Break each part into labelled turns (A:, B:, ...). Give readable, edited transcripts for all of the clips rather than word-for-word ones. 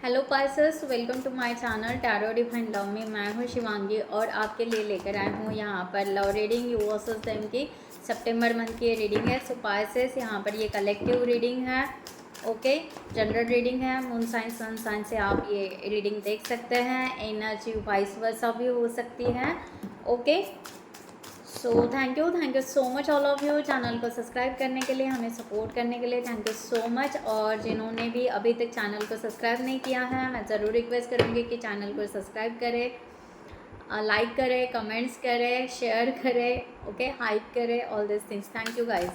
A: Hello Pisces, welcome to my channel tarot divine love में। मैं हूँ शिवांगी और आपके लिए लेकर आई हूँ यहाँ पर love reading you versus them की सितंबर मंथ की रीडिंग है। सो पाइसेस, यहाँ पर ये कलेक्टिव रीडिंग है, ओके। जनरल रीडिंग है, मून साइन सन साइन से आप ये रीडिंग देख सकते हैं। एनर्जी वाइस वर्सा भी हो सकती है, okay. So thank you so much all of you channel को सब्सक्राइब करने के लिए, हमें सपोर्ट करने के लिए थैंक यू सो मच। और जिन्होंने भी अभी तक चैनल को सब्सक्राइब नहीं किया है, मैं ज़रूर रिक्वेस्ट करूँगी कि चैनल को सब्सक्राइब करें, लाइक करें, कमेंट्स करें, शेयर करें, ओके, हाइप करें, all this things. Thank you guys.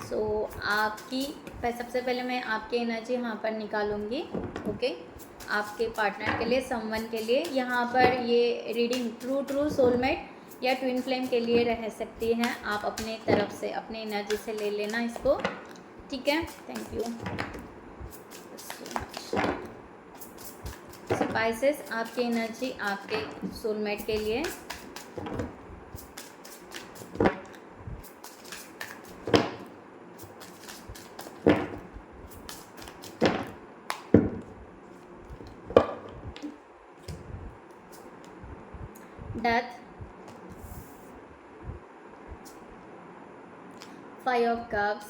A: So आपकी सबसे पहले मैं आपकी एनर्जी यहाँ पर निकालूंगी, ओके। आपके पार्टनर के लिए, समवन के लिए यहाँ पर ये रीडिंग ट्रू सोलमेट या ट्विन फ्लेम के लिए रह सकती हैं। आप अपने तरफ से, अपनी एनर्जी से ले लेना इसको, ठीक है। थैंक यू सो पाइसेस, आपकी एनर्जी आपके सोलमेट के लिए। Death, 5 of cups,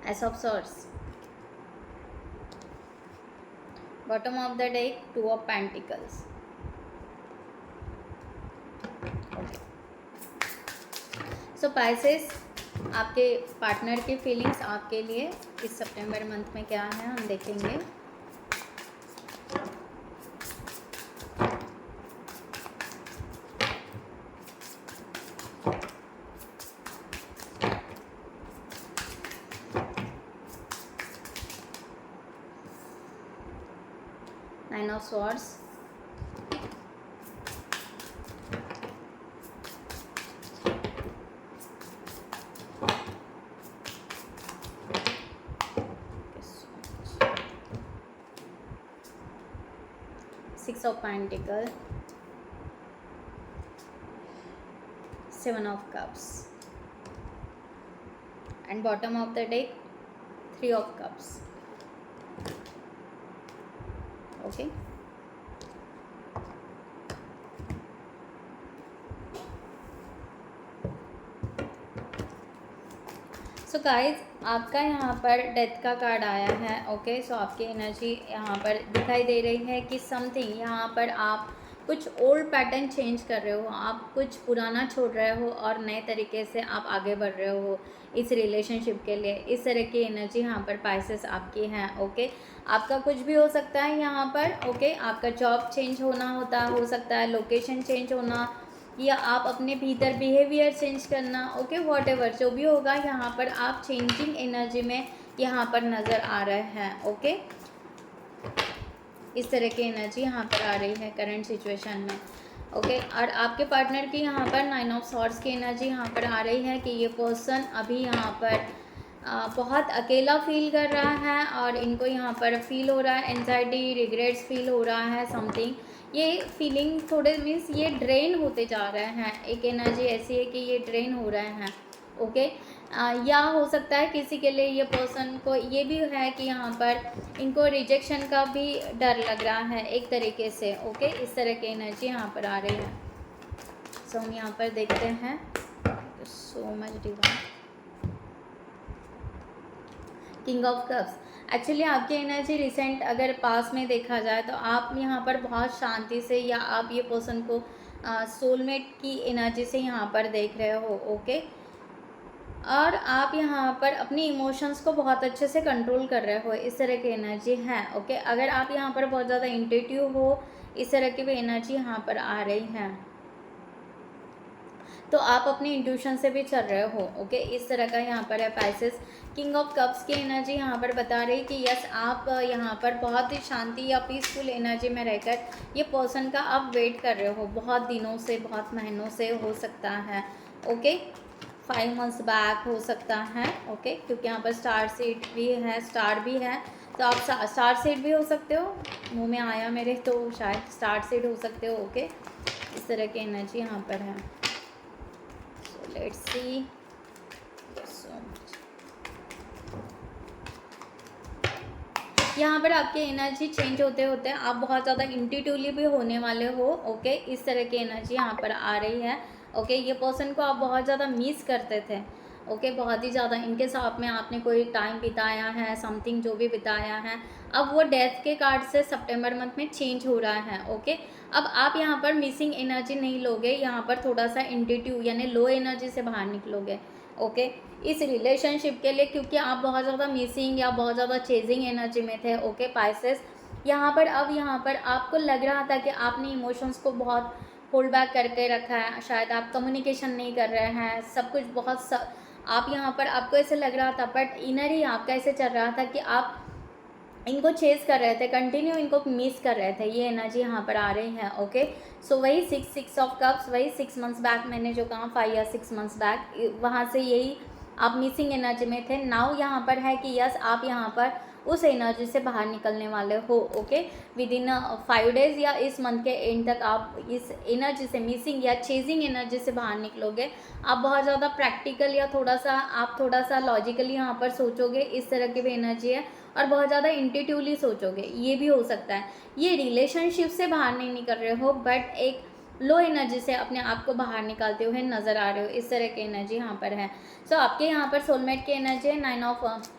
A: Ace of swords, bottom of the deck 2 of pentacles, so Pisces, आपके पार्टनर की फीलिंग्स आपके लिए इस सितंबर मंथ में क्या है हम देखेंगे। Nine of swords, Six of pentacles, 7 of cups, and bottom of the deck 3 of cups, okay। So guys, आपका यहाँ पर डेथ का कार्ड आया है, ओके। सो आपकी एनर्जी यहाँ पर दिखाई दे रही है कि समथिंग यहाँ पर आप कुछ ओल्ड पैटर्न चेंज कर रहे हो, आप कुछ पुराना छोड़ रहे हो और नए तरीके से आप आगे बढ़ रहे हो इस रिलेशनशिप के लिए। इस तरह की एनर्जी यहाँ पर पाइसेस आपकी है, ओके। आपका कुछ भी हो सकता है यहाँ पर, ओके। आपका जॉब चेंज होना हो सकता है, लोकेशन चेंज होना, या आप अपने भीतर बिहेवियर चेंज करना, ओके। वॉट एवर जो भी होगा, यहाँ पर आप चेंजिंग एनर्जी में यहाँ पर नज़र आ रहे हैं, ओके। इस तरह की एनर्जी यहाँ पर आ रही है करंट सिचुएशन में, ओके। और आपके पार्टनर की यहाँ पर 9 ऑफ सॉर्ड्स की एनर्जी यहाँ पर आ रही है कि ये पर्सन अभी यहाँ पर बहुत अकेला फील कर रहा है और इनको यहाँ पर फील हो रहा है एंजाइटी, रिग्रेट्स फील हो रहा है समथिंग। ये फीलिंग थोड़े मीन्स ये ड्रेन होते जा रहे हैं। एक एनर्जी ऐसी है कि ये ड्रेन हो रहे हैं, ओके। या हो सकता है किसी के लिए ये पर्सन को ये भी है कि यहाँ पर इनको रिजेक्शन का भी डर लग रहा है एक तरीके से, ओके। इस तरह की एनर्जी यहाँ पर आ रही है। सो हम यहाँ पर देखते हैं, so much divine, king of cups. Actually आपकी एनर्जी रिसेंट अगर पास में देखा जाए तो आप यहाँ पर बहुत शांति से, या आप ये पर्सन को सोलमेट की एनर्जी से यहाँ पर देख रहे हो, ओके। और आप यहाँ पर अपनी इमोशंस को बहुत अच्छे से कंट्रोल कर रहे हो, इस तरह की एनर्जी है, ओके। अगर आप यहाँ पर बहुत ज़्यादा इंट्यूटिव हो, इस तरह की भी एनर्जी यहाँ पर आ रही है, तो आप अपनी इंट्यूशन से भी चल रहे हो, ओके। इस तरह का यहाँ पर है पाइसेस। किंग ऑफ कप्स की एनर्जी यहाँ पर बता रही कि यस, आप यहाँ पर बहुत ही शांति या पीसफुल एनर्जी में रहकर ये पर्सन का आप वेट कर रहे हो बहुत दिनों से, बहुत महीनों से हो सकता है, ओके। 5 मंथ्स बैक हो सकता है, ओके, क्योंकि यहाँ पर स्टार सीड भी है, स्टार भी है, तो आप स्टार सीड भी हो सकते हो। मुंह में आया मेरे, तो शायद स्टार सीड हो सकते हो, ओके। इस तरह की एनर्जी यहाँ पर है। Let's see. So much. यहाँ पर आपके एनर्जी चेंज होते होते आप बहुत ज़्यादा इंट्यूटिवली भी होने वाले हो। ओके, इस तरह की एनर्जी यहाँ पर आ रही है। ओके, ये पर्सन को आप बहुत ज़्यादा मिस करते थे। ओके, बहुत ही ज़्यादा इनके साथ में आपने कोई टाइम बिताया है, समथिंग जो भी बिताया है, अब वो डेथ के कार्ड से सितंबर मंथ में चेंज हो रहा है। ओके, अब आप यहाँ पर मिसिंग एनर्जी नहीं लोगे, यहाँ पर थोड़ा सा इंट्यूटिव यानी लो एनर्जी से बाहर निकलोगे। ओके, इस रिलेशनशिप के लिए, क्योंकि आप बहुत ज़्यादा मिसिंग या बहुत ज़्यादा चेजिंग एनर्जी में थे। ओके पाइसेस, यहाँ पर अब यहाँ पर आपको लग रहा था कि आपने इमोशंस को बहुत होल्ड बैक करके रखा है, शायद आप कम्युनिकेशन नहीं कर रहे हैं, सब कुछ आप यहाँ पर आपको ऐसे लग रहा था, बट इनर ही आपका ऐसे चल रहा था कि आप इनको चेस कर रहे थे, कंटिन्यू इनको मिस कर रहे थे। ये एनर्जी यहाँ पर आ रही है। ओके, सो वही 6 ऑफ कप्स, वही 6 मंथ्स बैक मैंने जो कहा 5 या 6 मंथ्स बैक, वहाँ से यही आप मिसिंग एनर्जी में थे। नाउ यहाँ पर है कि यस, आप यहाँ पर उस एनर्जी से बाहर निकलने वाले हो। ओके, विद इन 5 डेज़ या इस मंथ के एंड तक आप इस एनर्जी से, मिसिंग या चेजिंग एनर्जी से बाहर निकलोगे। आप बहुत ज़्यादा प्रैक्टिकल या थोड़ा सा लॉजिकली यहाँ पर सोचोगे, इस तरह की भी एनर्जी है, और बहुत ज़्यादा इंट्यूटिवली सोचोगे, ये भी हो सकता है। ये रिलेशनशिप से बाहर नहीं निकल रहे हो, बट एक लो एनर्जी से अपने आप को बाहर निकालते हुए नज़र आ रहे हो, इस तरह की एनर्जी यहाँ पर है। सो आपके यहाँ पर सोलमेट की एनर्जी है, 9 ऑफ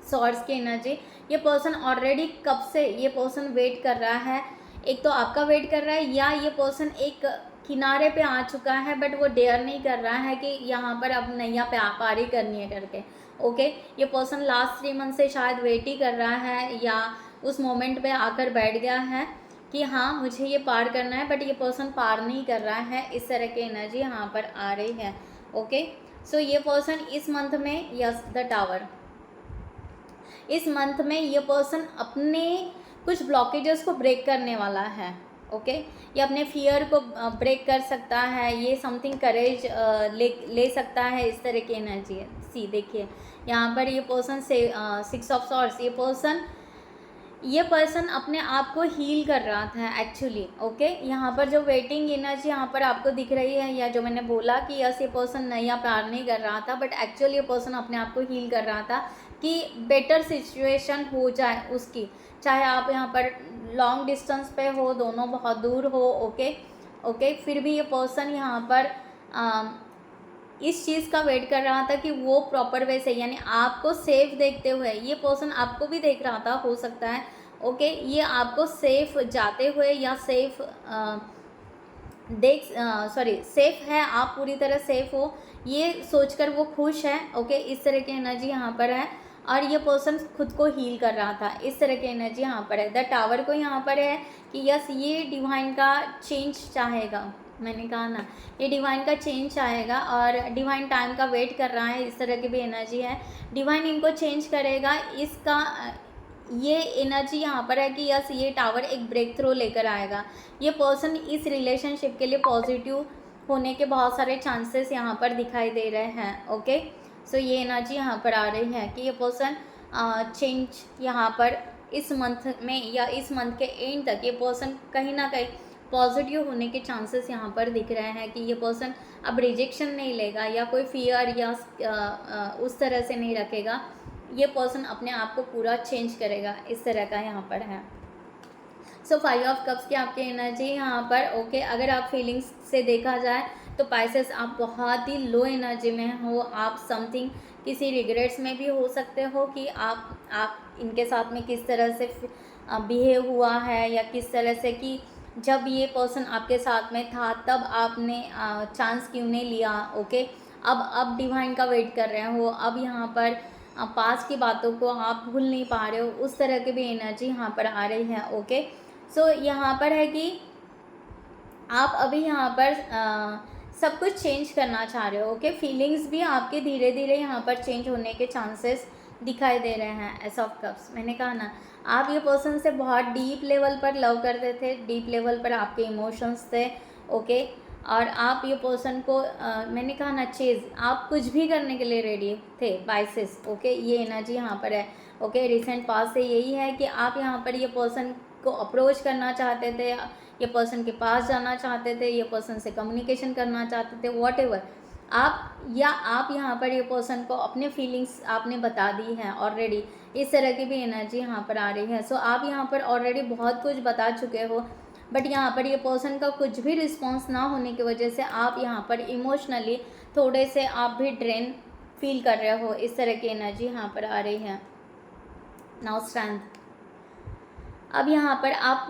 A: सॉर्ड्स की एनर्जी। ये पर्सन ऑलरेडी कब से ये पर्सन वेट कर रहा है, एक तो आपका वेट कर रहा है, या ये पर्सन एक किनारे पे आ चुका है, बट वो डेयर नहीं कर रहा है कि यहाँ पर अब नैया पारी करनी है करके। ओके, ये पर्सन लास्ट 3 मंथ से शायद वेट ही कर रहा है, या उस मोमेंट पे आकर बैठ गया है कि हाँ मुझे ये पार करना है, बट ये पर्सन पार नहीं कर रहा है, इस तरह की एनर्जी यहाँ पर आ रही है। ओके, सो ये पर्सन इस मंथ में, यस द टावर, इस मंथ में ये पर्सन अपने कुछ ब्लॉकेजेस को ब्रेक करने वाला है। ओके, ये अपने फियर को ब्रेक कर सकता है, ये समथिंग करेज ले सकता है, इस तरह की एनर्जी है। सी देखिए यहाँ पर ये पर्सन से 6 ऑफ सॉर्ड्स, ये पर्सन अपने आप को हील कर रहा था एक्चुअली। ओके, यहाँ पर जो वेटिंग एनर्जी यहाँ पर आपको दिख रही है, या जो मैंने बोला कि यस ये पर्सन नया प्यार नहीं कर रहा था, बट एक्चुअली ये पर्सन अपने आप को हील कर रहा था कि बेटर सिचुएशन हो जाए उसकी, चाहे आप यहाँ पर लॉन्ग डिस्टेंस पे हो, दोनों बहुत दूर हो। ओके, फिर भी ये पर्सन यहाँ पर इस चीज़ का वेट कर रहा था कि वो प्रॉपर वे से, यानी आपको सेफ देखते हुए, ये पर्सन आपको भी देख रहा था, हो सकता है। ओके, ये आपको सेफ जाते हुए या सेफ सेफ है, आप पूरी तरह सेफ हो, ये सोचकर वो खुश है। ओके, इस तरह की एनर्जी यहाँ पर है, और ये पर्सन खुद को हील कर रहा था, इस तरह की एनर्जी यहाँ पर है। द टावर को यहाँ पर है कि यस ये डिवाइन का चेंज चाहेगा, मैंने कहा ना, ये डिवाइन का चेंज आएगा, और डिवाइन टाइम का वेट कर रहा है, इस तरह की भी एनर्जी है। डिवाइन इनको चेंज करेगा, इसका ये एनर्जी यहाँ पर है कि यस ये टावर एक ब्रेक थ्रू लेकर आएगा। ये पर्सन इस रिलेशनशिप के लिए पॉजिटिव होने के बहुत सारे चांसेस यहाँ पर दिखाई दे रहे हैं। ओके, सो ये एनर्जी यहाँ पर आ रही है कि ये पर्सन चेंज यहाँ पर इस मंथ में या इस मंथ के एंड तक, ये पर्सन कहीं ना कहीं पॉजिटिव होने के चांसेस यहाँ पर दिख रहे हैं कि ये पर्सन अब रिजेक्शन नहीं लेगा, या कोई फियर या उस तरह से नहीं रखेगा। ये पर्सन अपने आप को पूरा चेंज करेगा, इस तरह का यहाँ पर है। सो 5 ऑफ कप्स की आपकी एनर्जी यहाँ पर। ओके, अगर आप फीलिंग्स से देखा जाए तो पाइसेस आप बहुत ही लो एनर्जी में हो, आप समथिंग किसी रिग्रेट्स में भी हो सकते हो कि आप इनके साथ में किस तरह से बिहेव हुआ है, या किस तरह से कि जब ये पर्सन आपके साथ में था तब आपने चांस क्यों नहीं लिया। ओके, अब डिवाइन का वेट कर रहे हो, अब यहाँ पर पास की बातों को आप भूल नहीं पा रहे हो, उस तरह की भी एनर्जी यहाँ पर आ रही है। ओके, सो यहाँ पर है कि आप अभी यहाँ पर सब कुछ चेंज करना चाह रहे हो। ओके, फीलिंग्स भी आपके धीरे धीरे यहाँ पर चेंज होने के चांसेस दिखाई दे रहे हैं। एस ऑफ कप्स, मैंने कहा ना, आप ये पर्सन से बहुत डीप लेवल पर लव करते थे, डीप लेवल पर आपके इमोशंस थे। ओके, और आप ये पर्सन को मैंने कहा ना चेज़, आप कुछ भी करने के लिए रेडी थे बाइसेस। ओके, ये एनर्जी यहाँ पर है। ओके, रिसेंट पास से यही है कि आप यहाँ पर ये पर्सन को अप्रोच करना चाहते थे, ये पर्सन के पास जाना चाहते थे, ये पर्सन से कम्युनिकेशन करना चाहते थे, वॉट एवर आप यहाँ पर ये पर्सन को अपने फीलिंग्स आपने बता दी हैं ऑलरेडी, इस तरह की भी एनर्जी यहाँ पर आ रही है। सो आप यहाँ पर ऑलरेडी बहुत कुछ बता चुके हो, बट यहाँ पर ये पर्सन का कुछ भी रिस्पॉन्स ना होने की वजह से आप यहाँ पर इमोशनली थोड़े से आप भी ड्रेन फील कर रहे हो, इस तरह की एनर्जी यहाँ पर आ रही है। नाउ स्ट्रेंथ, अब यहाँ पर आप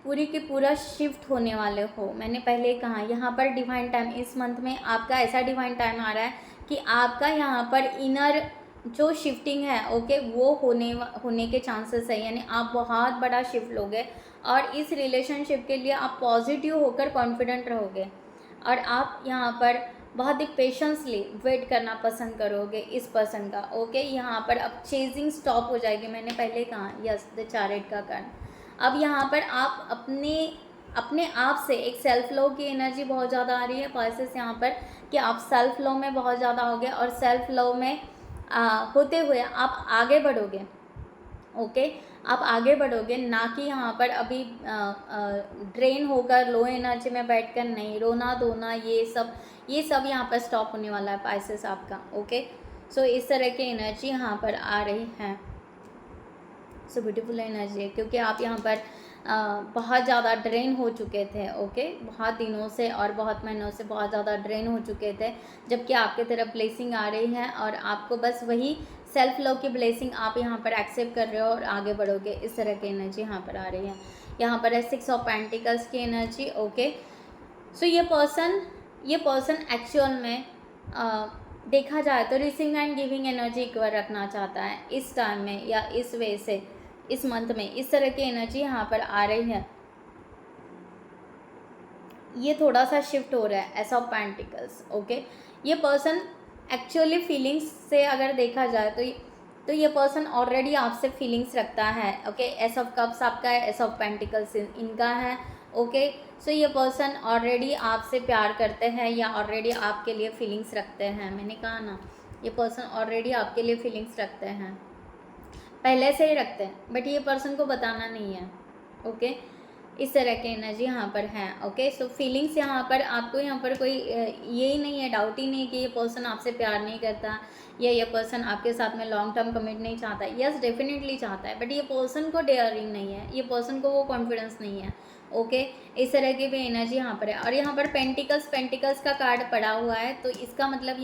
A: पूरी के पूरा शिफ्ट होने वाले हो। मैंने पहले कहा यहाँ पर डिवाइन टाइम, इस मंथ में आपका ऐसा डिवाइन टाइम आ रहा है कि आपका यहाँ पर इनर जो शिफ्टिंग है ओके वो होने के चांसेस है, यानी आप बहुत बड़ा शिफ्ट लोगे और इस रिलेशनशिप के लिए आप पॉजिटिव होकर कॉन्फिडेंट रहोगे और आप यहाँ पर बहुत ही पेशेंसली वेट करना पसंद करोगे इस पर्सन का ओके। यहाँ पर अब चेजिंग स्टॉप हो जाएगी, मैंने पहले कहा यस द चैरियट का कार्ड। अब यहाँ पर आप अपने आप से एक सेल्फ लव की एनर्जी बहुत ज़्यादा आ रही है पाइसेस यहाँ पर, कि आप सेल्फ लव में बहुत ज़्यादा होगे और सेल्फ लव में होते हुए आप आगे बढ़ोगे ओके। आप आगे बढ़ोगे, ना कि यहाँ पर अभी ड्रेन होकर लो एनर्जी में बैठकर नहीं, रोना धोना ये सब यहाँ पर स्टॉप होने वाला है पाइसेस आपका ओके। सो इस तरह की एनर्जी यहाँ पर आ रही है। सो ब्यूटीफुल एनर्जी है, क्योंकि आप यहाँ पर बहुत ज़्यादा ड्रेन हो चुके थे ओके, बहुत दिनों से और बहुत महीनों से बहुत ज़्यादा ड्रेन हो चुके थे, जबकि आपके तरफ ब्लेसिंग आ रही है और आपको बस वही सेल्फ लव की ब्लेसिंग आप यहाँ पर एक्सेप्ट कर रहे हो और आगे बढ़ोगे, इस तरह की एनर्जी यहाँ पर आ रही है। यहाँ पर है 6 ऑफ पेंटिकल्स की एनर्जी ओके। सो ये पर्सन एक्चुअल में देखा जाए तो receiving end giving energy equal रखना चाहता है इस टाइम में, या इस वे से इस मंथ में इस तरह की एनर्जी यहाँ पर आ रही है। ये थोड़ा सा शिफ्ट हो रहा है एस ऑफ पेंटिकल्स ओके। ये पर्सन एक्चुअली फीलिंग्स से अगर देखा जाए तो ये पर्सन ऑलरेडी आपसे फीलिंग्स रखता है ओके। एस ऑफ कप्स आपका है, एस ऑफ पेंटिकल्स इनका है ओके। सो ये पर्सन ऑलरेडी आपसे प्यार करते हैं या ऑलरेडी आपके लिए फीलिंग्स रखते हैं। मैंने कहा ना, ये पर्सन ऑलरेडी आपके लिए फीलिंग्स रखते हैं, पहले से ही रखते हैं, बट ये पर्सन को बताना नहीं है ओके। इस तरह की एनर्जी यहाँ पर है ओके। सो फीलिंग्स यहाँ पर आपको यहाँ पर कोई यही नहीं है, डाउट ही नहीं कि ये पर्सन आपसे प्यार नहीं करता या ये पर्सन आपके साथ में लॉन्ग टर्म कमिट नहीं चाहता। यस डेफिनेटली चाहता है, बट ये पर्सन को डेयरिंग नहीं है, ये पर्सन को वो कॉन्फिडेंस नहीं है ओके। इस तरह की भी एनर्जी यहाँ पर है। और यहाँ पर पेंटिकल्स का कार्ड पड़ा हुआ है, तो इसका मतलब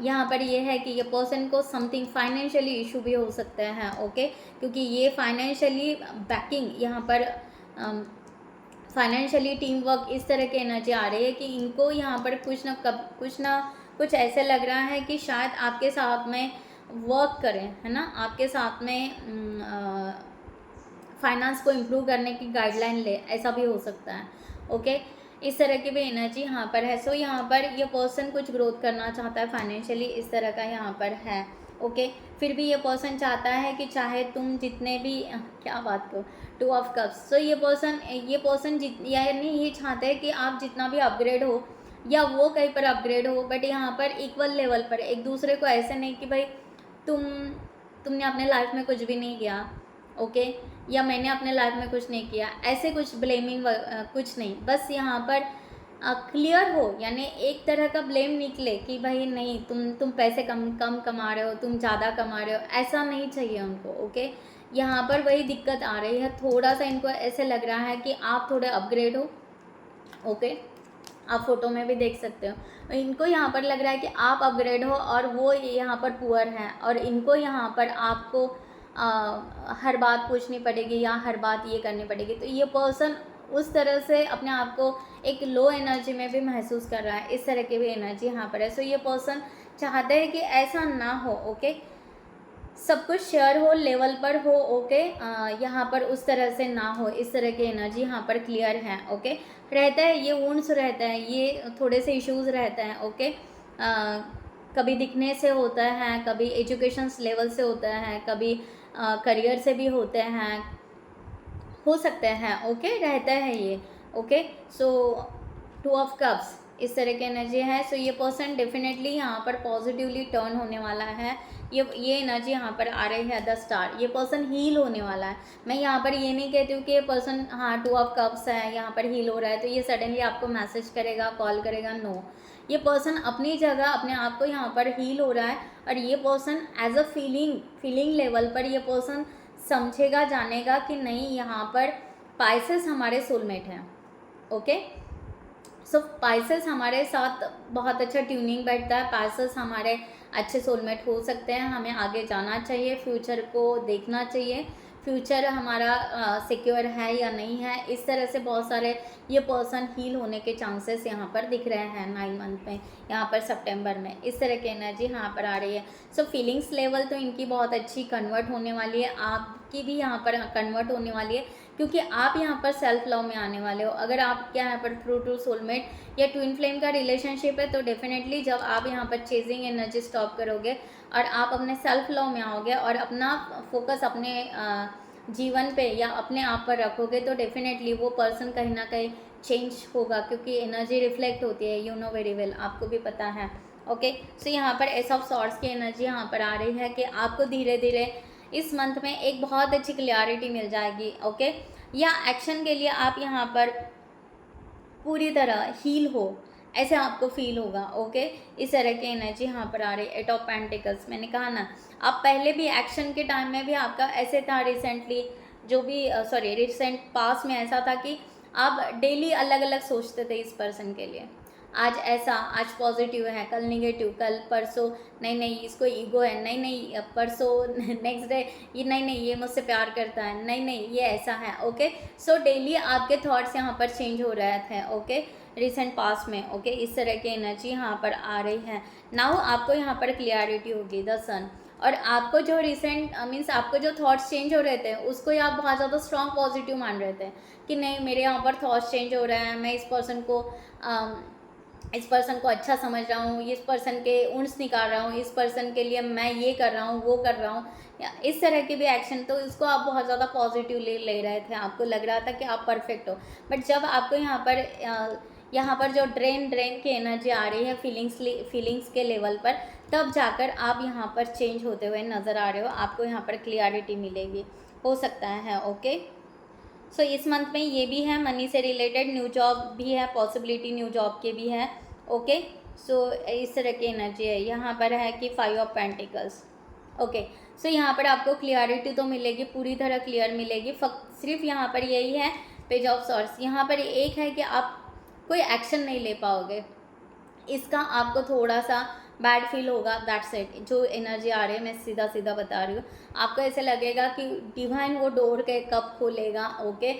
A: यहाँ पर ये है कि ये पर्सन को समथिंग फाइनेंशियली इशू भी हो सकते हैं ओके, क्योंकि ये फाइनेंशियली बैकिंग यहाँ पर फाइनेंशियली टीम वर्क इस तरह की एनर्जी आ रही है कि इनको यहाँ पर कुछ ऐसे लग रहा है कि शायद आपके साथ में वर्क करें, है ना, आपके साथ में फाइनेंस को इम्प्रूव करने की गाइडलाइन ले, ऐसा भी हो सकता है ओके। इस तरह की भी एनर्जी यहाँ पर है। सो यहाँ पर ये पर्सन कुछ ग्रोथ करना चाहता है फाइनेंशियली, इस तरह का यहाँ पर है ओके। फिर भी ये पर्सन चाहता है कि चाहे तुम जितने भी क्या बात करो 2 ऑफ कप्स। सो ये पर्सन यानी ये चाहते हैं कि आप जितना भी अपग्रेड हो या वो कहीं पर अपग्रेड हो, बट यहाँ पर इक्वल लेवल पर, एक दूसरे को ऐसे नहीं कि भाई तुमने अपने लाइफ में कुछ भी नहीं किया ओके, या मैंने अपने लाइफ में कुछ नहीं किया, ऐसे कुछ ब्लेमिंग कुछ नहीं, बस यहाँ पर क्लियर हो, यानी एक तरह का ब्लेम निकले कि भाई नहीं तुम पैसे कम कमा रहे हो, तुम ज़्यादा कमा रहे हो, ऐसा नहीं चाहिए उनको ओके। यहाँ पर वही दिक्कत आ रही है, थोड़ा सा इनको ऐसे लग रहा है कि आप थोड़े अपग्रेड हो ओके। आप फोटो में भी देख सकते हो, इनको यहाँ पर लग रहा है कि आप अपग्रेड हो और वो यहाँ पर पुअर हैं, और इनको यहाँ पर आपको हर बात पूछनी पड़ेगी या हर बात ये करनी पड़ेगी। तो ये पर्सन उस तरह से अपने आप को एक लो एनर्जी में भी महसूस कर रहा है, इस तरह की भी एनर्जी यहाँ पर है। सो ये पर्सन चाहते हैं कि ऐसा ना हो ओके, सब कुछ शेयर हो, लेवल पर हो ओके, यहाँ पर उस तरह से ना हो, इस तरह की एनर्जी यहाँ पर क्लियर है ओके। रहता है ये वुंड्स रहता है, ये थोड़े से इश्यूज़ रहते हैं ओके। कभी दिखने से होता है, कभी एजुकेशन लेवल से होता है, कभी करियर से भी होते हैं, हो सकते हैं ओके, रहता है ये ओके। सो 2 ऑफ कप्स इस तरह की एनर्जी है। सो ये पर्सन डेफिनेटली यहाँ पर पॉजिटिवली टर्न होने वाला है, ये एनर्जी यहाँ पर आ रही है द स्टार। ये पर्सन हील होने वाला है। मैं यहाँ पर ये नहीं कहती हूँ कि ये पर्सन हाँ 2 ऑफ कप्स है यहाँ पर हील हो रहा है तो ये सडनली आपको मैसेज करेगा, कॉल करेगा, नो। ये पर्सन अपनी जगह अपने आप को यहाँ पर हील हो रहा है, और ये person as a feeling level पर ये पर्सन समझेगा, जानेगा कि नहीं यहाँ पर पाइसेस हमारे सोलमेट हैं। ओके, सो पाइसेस हमारे साथ बहुत अच्छा ट्यूनिंग बैठता है, पाइसेस हमारे अच्छे सोलमेट हो सकते हैं। हमें आगे जाना चाहिए, फ्यूचर को देखना चाहिए, फ्यूचर हमारा सिक्योर है या नहीं है। इस तरह से बहुत सारे ये पर्सन हील होने के चांसेस यहाँ पर दिख रहे हैं 9 मंथ में, यहाँ पर सितंबर में इस तरह की एनर्जी यहाँ पर आ रही है। सो फीलिंग्स लेवल तो इनकी बहुत अच्छी कन्वर्ट होने वाली है, आपकी भी यहाँ पर कन्वर्ट होने वाली है, क्योंकि आप यहाँ पर सेल्फ लव में आने वाले हो। अगर आप क्या यहाँ पर ट्रू सोलमेट या ट्विन फ्लेम का रिलेशनशिप है, तो डेफिनेटली जब आप यहाँ पर चेजिंग एनर्जी स्टॉप करोगे और आप अपने सेल्फ लव में आओगे और अपना फोकस अपने जीवन पे या अपने आप पर रखोगे, तो डेफिनेटली वो पर्सन कहीं ना कहीं चेंज होगा, क्योंकि एनर्जी रिफ्लेक्ट होती है, यू नो वेरी वेल, आपको भी पता है। ओके, सो यहाँ पर एस ऑफ सॉर्ड्स की एनर्जी यहाँ पर आ रही है कि आपको धीरे धीरे इस मंथ में एक बहुत अच्छी क्लियरिटी मिल जाएगी। ओके, या एक्शन के लिए आप यहाँ पर पूरी तरह हील हो, ऐसे आपको फील होगा। ओके, इस तरह की एनर्जी यहाँ पर आ रही है। 8 ऑफ पेंटिकल्स, मैंने कहा ना, आप पहले भी एक्शन के टाइम में भी आपका ऐसे था, रिसेंट पास में ऐसा था कि आप डेली अलग अलग सोचते थे इस पर्सन के लिए। आज ऐसा, आज पॉजिटिव है, कल निगेटिव, कल परसों नहीं इसको ईगो है, नहीं परसों नेक्स्ट डे ये नहीं ये मुझसे प्यार करता है, नहीं ये ऐसा है। ओके, सो डेली आपके थॉट्स यहाँ पर चेंज हो रहे थे। ओके, रिसेंट पास में। ओके, इस तरह की एनर्जी यहाँ पर आ रही है। नाउ आपको यहाँ पर क्लियरिटी होगी, द सन, और आपको जो रिसेंट मीन्स आपको जो थॉट्स चेंज हो रहे थे उसको ही आप बहुत ज़्यादा स्ट्रॉन्ग पॉजिटिव मान रहे थे कि नहीं, मेरे यहाँ पर थॉट्स चेंज हो रहे हैं, मैं इस पर्सन को अच्छा समझ रहा हूँ, इस पर्सन के उन्स निकाल रहा हूँ, इस पर्सन के लिए मैं ये कर रहा हूँ, वो कर रहा हूँ, या इस तरह के भी एक्शन, तो इसको आप बहुत ज़्यादा पॉजिटिवली ले रहे थे। आपको लग रहा था कि आप परफेक्ट हो, बट जब आपको यहाँ पर जो ड्रेन की एनर्जी आ रही है फीलिंग्स के लेवल पर, तब जाकर आप यहाँ पर चेंज होते हुए नज़र आ रहे हो, आपको यहाँ पर क्लियरिटी मिलेगी, हो सकता है। ओके, सो इस मंथ में ये भी है, मनी से रिलेटेड न्यू जॉब भी है, पॉसिबिलिटी न्यू जॉब के भी है। ओके, सो इस तरह की एनर्जी है। यहाँ पर है कि 5 ऑफ पेंटिकल्स। ओके, सो यहाँ पर आपको क्लियरिटी तो मिलेगी, पूरी तरह क्लियर मिलेगी, सिर्फ यहाँ पर यही है पेज ऑफ सॉर्ड्स। यहाँ पर एक है कि आप कोई एक्शन नहीं ले पाओगे, इसका आपको थोड़ा सा बैड फील होगा, दैट्स इट। जो एनर्जी आ रही है मैं सीधा बता रही हूँ, आपको ऐसे लगेगा कि डिवाइन वो डोर के कब खोलेगा। ओके,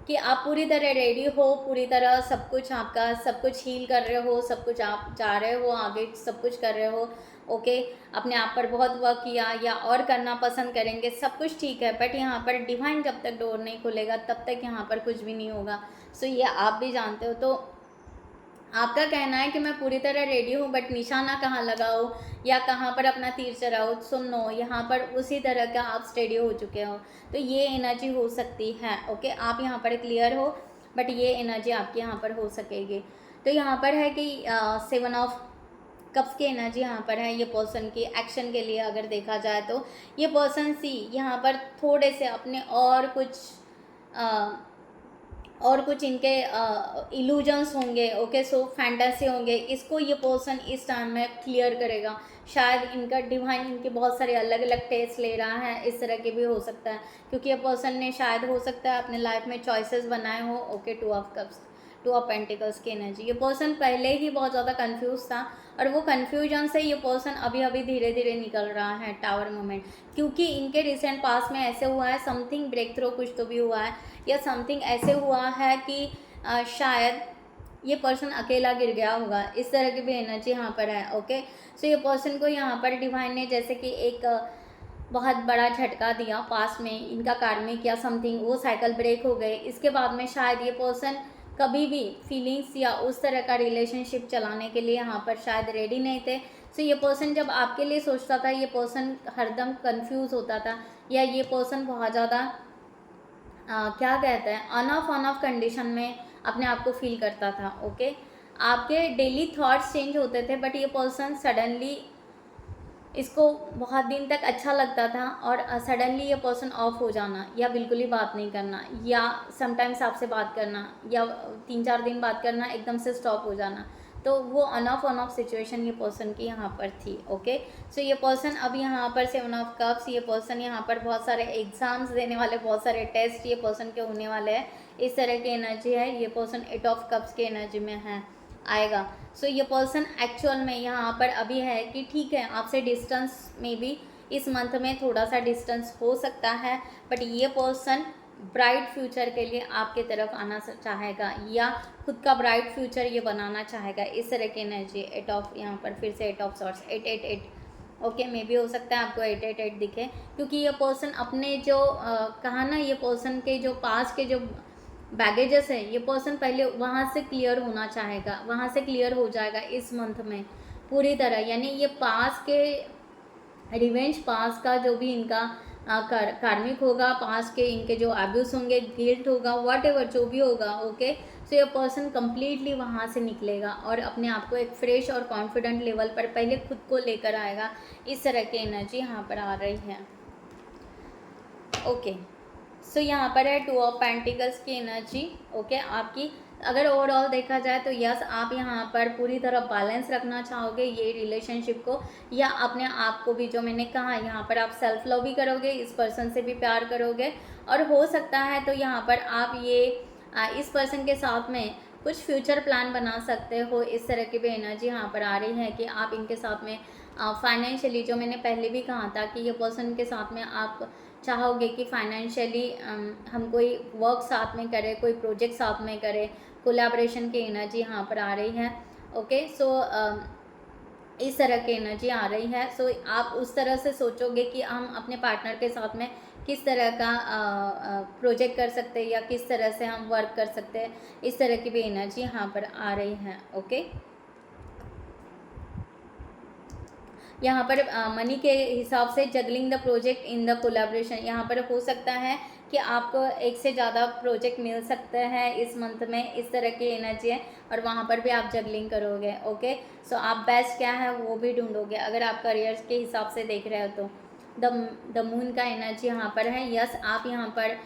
A: कि आप पूरी तरह रेडी हो, पूरी तरह सब कुछ आपका, सब कुछ हील कर रहे हो, सब कुछ आप चाह रहे हो, आगे सब कुछ कर रहे हो। ओके, अपने आप पर बहुत वर्क किया या और करना पसंद करेंगे, सब कुछ ठीक है, बट यहाँ पर डिवाइन जब तक डोर नहीं खोलेगा तब तक यहाँ पर कुछ भी नहीं होगा। सो ये आप भी जानते हो। तो आपका कहना है कि मैं पूरी तरह रेडी हूँ, बट निशाना कहाँ लगाओ या कहाँ पर अपना तीर चलाओ, सुनो यहाँ पर उसी तरह का आप स्टेडी हो चुके हो, तो ये एनर्जी हो सकती है। ओके, आप यहाँ पर क्लियर हो, बट ये एनर्जी आपकी यहाँ पर हो सकेगी। तो यहाँ पर है कि 7 ऑफ कप्स की एनर्जी यहाँ पर है। ये पर्सन की एक्शन के लिए अगर देखा जाए तो ये पर्सन यहाँ पर थोड़े से अपने और कुछ इनके इल्यूजन्स होंगे। ओके, सो फैंटेसी होंगे, इसको ये पर्सन इस टाइम में क्लियर करेगा। शायद इनका डिवाइन इनके बहुत सारे अलग अलग टेस्ट ले रहा है, इस तरह के भी हो सकता है, क्योंकि ये पर्सन ने शायद हो सकता है अपने लाइफ में चॉइसेस बनाए हो। Okay, 2 of cups, 2 of pentacles की एनर्जी। ये पर्सन पहले ही बहुत ज़्यादा कंफ्यूज था, और वो कन्फ्यूजन से ये पर्सन अभी धीरे धीरे निकल रहा है। टावर मोमेंट, क्योंकि इनके रिसेंट पास में ऐसे हुआ है, समथिंग ब्रेक थ्रू कुछ तो भी हुआ है, या समथिंग ऐसे हुआ है कि शायद ये पर्सन अकेला गिर गया होगा, इस तरह की भी एनर्जी यहाँ पर है। ओके, सो ये पर्सन को यहाँ पर डिवाइन ने जैसे कि एक बहुत बड़ा झटका दिया पास में, इनका कार्मिक या समथिंग, वो साइकिल ब्रेक हो गए। इसके बाद में शायद ये पर्सन कभी भी फीलिंग्स या उस तरह का रिलेशनशिप चलाने के लिए यहाँ पर शायद रेडी नहीं थे। सो ये पर्सन जब आपके लिए सोचता था, ये पर्सन हरदम कंफ्यूज होता था, या ये पर्सन बहुत ज़्यादा क्या कहते हैं, ऑन ऑफ कंडीशन में अपने आप को फील करता था। ओके, आपके डेली थॉट्स चेंज होते थे, बट ये पर्सन सडनली, इसको बहुत दिन तक अच्छा लगता था, और सडनली ये पर्सन ऑफ हो जाना, या बिल्कुल ही बात नहीं करना, या समटाइम्स आपसे बात करना, या 3-4 दिन बात करना एकदम से स्टॉप हो जाना। तो वो ऑन ऑफ सिचुएशन ये पर्सन की यहाँ पर थी। ओके, सो ये पर्सन अब यहाँ पर 7 ऑफ कप्स, ये पर्सन यहाँ पर बहुत सारे एग्जाम्स देने वाले, बहुत सारे टेस्ट ये पर्सन के होने वाले हैं, इस तरह की एनर्जी है। ये पर्सन 8 ऑफ कप्स की एनर्जी में है आएगा। सो ये पर्सन एक्चुअल में यहाँ पर अभी है कि ठीक है, आपसे डिस्टेंस में भी इस मंथ में थोड़ा सा डिस्टेंस हो सकता है, बट ये पर्सन ब्राइट फ्यूचर के लिए आपके तरफ आना चाहेगा या खुद का ब्राइट फ्यूचर ये बनाना चाहेगा, इस तरह की एनर्जी। 8 ऑफ, यहाँ पर फिर से 8 ऑफ सॉर्ट्स, 888। ओके, मे भी हो सकता है आपको 888 दिखे, क्योंकि ये पर्सन अपने जो कहा ना, ये पर्सन के जो पास के जो बैगेजेस है, ये पर्सन पहले वहाँ से क्लियर होना चाहेगा, वहाँ से क्लियर हो जाएगा इस मंथ में पूरी तरह। यानी ये पास के रिवेंज, पास का जो भी इनका कार्मिक होगा, पास के इनके जो एब्यूज होंगे, गिल्ट होगा, व्हाटएवर जो भी होगा, ओके, सो ये पर्सन कंप्लीटली वहाँ से निकलेगा और अपने आप को एक फ्रेश और कॉन्फिडेंट लेवल पर पहले खुद को लेकर आएगा, इस तरह की एनर्जी यहाँ पर आ रही है। ओके, सो यहाँ पर है 2 ऑफ पेंटिकल्स की एनर्जी। ओके, आपकी अगर ओवरऑल देखा जाए तो यस, आप यहाँ पर पूरी तरह बैलेंस रखना चाहोगे ये रिलेशनशिप को, या अपने आप को भी, जो मैंने कहा यहाँ पर आप सेल्फ लव भी करोगे, इस पर्सन से भी प्यार करोगे, और हो सकता है तो यहाँ पर आप ये इस पर्सन के साथ में कुछ फ्यूचर प्लान बना सकते हो, इस तरह की भी एनर्जी यहाँ पर आ रही है कि आप इनके साथ में फाइनेंशियली, जो मैंने पहले भी कहा था कि ये पर्सन के साथ में आप चाहोगे कि फाइनेंशियली हम कोई वर्क साथ में करें, कोई प्रोजेक्ट साथ में करें, कोलैबोरेशन की एनर्जी यहाँ पर आ रही है। ओके, सो इस तरह की एनर्जी आ रही है। सो आप उस तरह से सोचोगे कि हम अपने पार्टनर के साथ में किस तरह का प्रोजेक्ट कर सकते हैं या किस तरह से हम वर्क कर सकते हैं, इस तरह की भी एनर्जी यहाँ पर आ रही है। ओके, यहाँ पर मनी के हिसाब से juggling the project in the collaboration, यहाँ पर हो सकता है कि आपको एक से ज़्यादा प्रोजेक्ट मिल सकते हैं इस मंथ में, इस तरह की एनर्जी है, और वहाँ पर भी आप जगलिंग करोगे। ओके, सो आप बेस्ट क्या है वो भी ढूंढोगे अगर आप करियर के हिसाब से देख रहे हो तो। द मून का एनर्जी यहाँ पर है। यस, आप यहाँ पर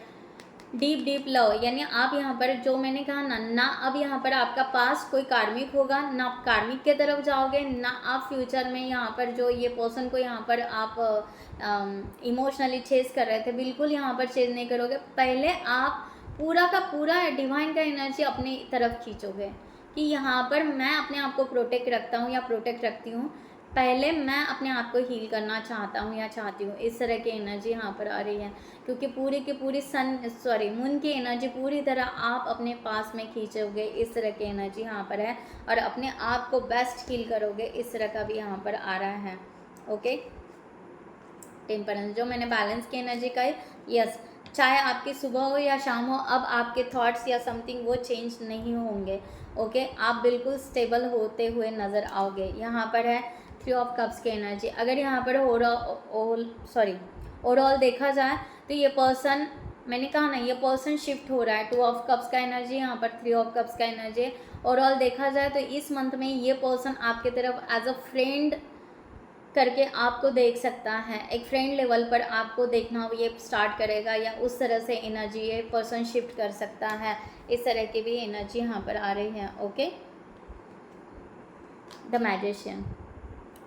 A: डीप लव, यानी आप यहाँ पर जो मैंने कहा ना अब यहाँ पर आपका पास कोई कार्मिक होगा, ना आप कार्मिक के तरफ जाओगे, ना आप फ्यूचर में यहाँ पर जो ये पर्सन को यहाँ पर आप इमोशनली चेज कर रहे थे, बिल्कुल यहाँ पर चेज नहीं करोगे। पहले आप पूरा का पूरा डिवाइन का एनर्जी अपनी तरफ खींचोगे कि यहाँ पर मैं अपने आप को प्रोटेक्ट रखता हूँ या प्रोटेक्ट रखती हूँ, पहले मैं अपने आप को हील करना चाहता हूँ या चाहती हूँ, इस तरह की एनर्जी यहाँ पर आ रही है, क्योंकि पूरी की पूरी मून की एनर्जी पूरी तरह आप अपने पास में खींचोगे, इस तरह की एनर्जी यहाँ पर है, और अपने आप को बेस्ट हील करोगे, इस तरह का भी यहाँ पर आ रहा है। ओके, टेम्परेंस, जो मैंने बैलेंस की एनर्जी का है, यस, चाहे आपकी सुबह हो या शाम हो, अब आपके थॉट्स या समथिंग वो चेंज नहीं होंगे। ओके, आप बिल्कुल स्टेबल होते हुए नज़र आओगे। यहाँ पर है 3 ऑफ कप्स की एनर्जी। अगर यहाँ पर ओवरऑल देखा जाए तो ये पर्सन, मैंने कहा ना, ये पर्सन शिफ्ट हो रहा है। 2 ऑफ कप्स का एनर्जी, यहाँ पर 3 ऑफ कप्स का एनर्जी। ओवरऑल देखा जाए तो इस मंथ में ये पर्सन आपके तरफ एज अ फ्रेंड करके आपको देख सकता है, एक फ्रेंड लेवल पर आपको देखना ये स्टार्ट करेगा, या उस तरह से एनर्जी ये पर्सन शिफ्ट कर सकता है, इस तरह की भी एनर्जी यहाँ पर आ रही है। ओके, द मैजिशियन,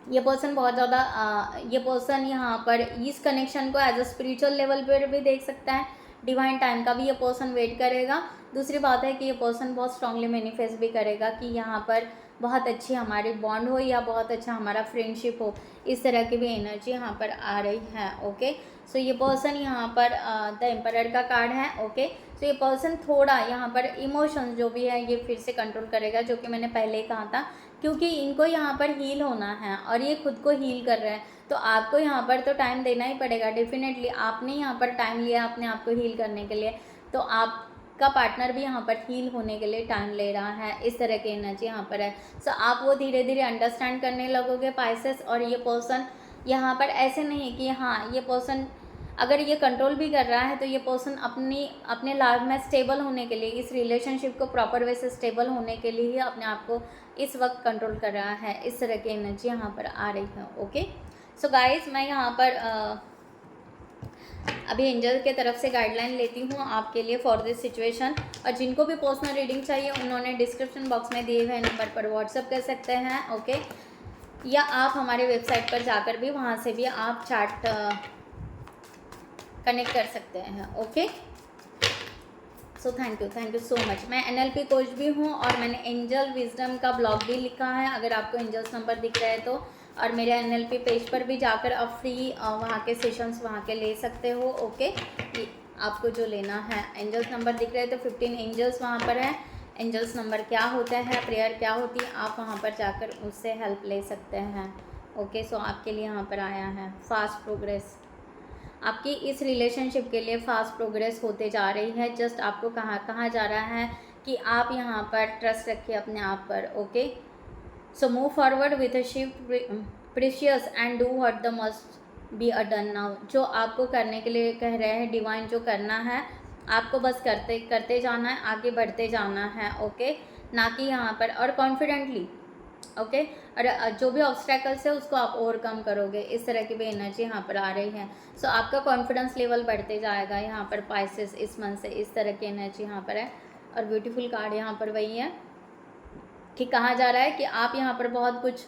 A: ये पर्सन बहुत ज़्यादा ये पर्सन यहाँ पर इस कनेक्शन को एज अ स्पिरिचुअल लेवल पर भी देख सकता है, डिवाइन टाइम का भी ये पर्सन वेट करेगा। दूसरी बात है कि ये पर्सन बहुत स्ट्रांगली मैनिफेस्ट भी करेगा कि यहाँ पर बहुत अच्छी हमारी बॉन्ड हो या बहुत अच्छा हमारा फ्रेंडशिप हो, इस तरह की भी एनर्जी यहाँ पर आ रही है। ओके, सो ये पर्सन यहाँ पर द एम्परर का कार्ड है। ओके, सो ये पर्सन थोड़ा यहाँ पर इमोशंस जो भी है ये फिर से कंट्रोल करेगा, जो कि मैंने पहले ही कहा था, क्योंकि इनको यहाँ पर हील होना है और ये खुद को हील कर रहे हैं, तो आपको यहाँ पर तो टाइम देना ही पड़ेगा। डेफिनेटली आपने यहाँ पर टाइम लिया अपने आप को हील करने के लिए, तो आपका पार्टनर भी यहाँ पर हील होने के लिए टाइम ले रहा है, इस तरह की एनर्जी यहाँ पर है। सो आप वो धीरे धीरे अंडरस्टैंड करने लगोगे पाइसेस। और ये पर्सन यहाँ पर ऐसे नहीं कि हाँ, ये पर्सन अगर ये कंट्रोल भी कर रहा है तो ये पर्सन अपने लाइफ में स्टेबल होने के लिए, इस रिलेशनशिप को प्रॉपर वे से स्टेबल होने के लिए ही अपने आप को इस वक्त कंट्रोल कर रहा है, इस तरह की एनर्जी यहाँ पर आ रही है। ओके, सो गाइस, मैं यहाँ पर अभी एंजल के तरफ से गाइडलाइन लेती हूँ आपके लिए फॉर दिस सिचुएशन। और जिनको भी पर्सनल रीडिंग चाहिए उन्होंने डिस्क्रिप्शन बॉक्स में दिए हुए नंबर पर व्हाट्सअप कर सकते हैं, ओके। या आप हमारे वेबसाइट पर जाकर भी वहाँ से भी आप चार्ट कनेक्ट कर सकते हैं, okay. So thank you so much. मैं NLP कोच भी हूँ और मैंने एंजल विजडम का ब्लॉग भी लिखा है, अगर आपको एंजल्स नंबर दिख रहा है तो। और मेरे NLP पेज पर भी जाकर आप फ्री वहाँ के सेशंस वहाँ के ले सकते हो, ओके। आपको जो लेना है, एंजल्स नंबर दिख रहे हैं तो 15 एंजल्स वहाँ पर है। एंजल्स नंबर क्या होता है, प्रेयर क्या होती है, आप वहाँ पर जाकर उससे हेल्प ले सकते हैं, ओके। सो आपके लिए यहाँ पर आया है फास्ट प्रोग्रेस, आपकी इस रिलेशनशिप के लिए फास्ट प्रोग्रेस होते जा रही है। जस्ट आपको कहा जा रहा है कि आप यहाँ पर ट्रस्ट रखिए अपने आप पर, okay. So move forward with a shift precious and do what the must be a done now. जो आपको करने के लिए कह रहे हैं डिवाइन, जो करना है आपको बस करते जाना है, आगे बढ़ते जाना है, ओके। ना कि यहाँ पर, और कॉन्फिडेंटली, ओके। और जो भी ऑब्स्टैकल्स है उसको आप ओवरकम करोगे, इस तरह की भी एनर्जी यहाँ पर आ रही है। सो आपका कॉन्फिडेंस लेवल बढ़ते जाएगा यहाँ पर पाइसेस इस मंथ से, इस तरह की एनर्जी यहाँ पर है। और ब्यूटीफुल कार्ड यहाँ पर वही है कि कहा जा रहा है कि आप यहाँ पर बहुत कुछ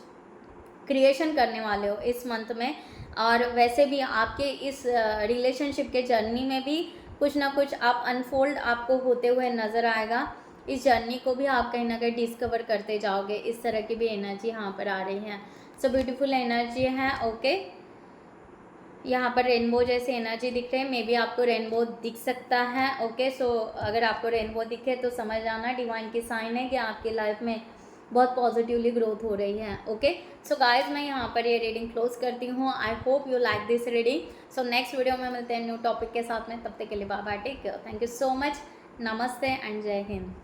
A: क्रिएशन करने वाले हो इस मंथ में। और वैसे भी आपके इस रिलेशनशिप के जर्नी में भी कुछ ना कुछ आप अनफोल्ड आपको होते हुए नज़र आएगा। इस जर्नी को भी आप कहीं ना कहीं डिस्कवर करते जाओगे, इस तरह की भी एनर्जी यहाँ पर आ रही है। सो ब्यूटीफुल एनर्जी है, ओके। यहाँ पर रेनबो जैसे एनर्जी दिख रहे हैं, मे बी आपको रेनबो दिख सकता है, ओके। सो अगर आपको रेनबो दिखे तो समझ आना डिवाइन की साइन है कि आपकी लाइफ में बहुत पॉजिटिवली ग्रोथ हो रही है, ओके। सो गाइज मैं यहाँ पर ये रीडिंग क्लोज करती हूँ। I hope you like this reading. So next video में मिलते हैं न्यू टॉपिक के साथ में, तब तक के लिए bye bye, take care, thank you so much, नमस्ते एंड जय हिंद।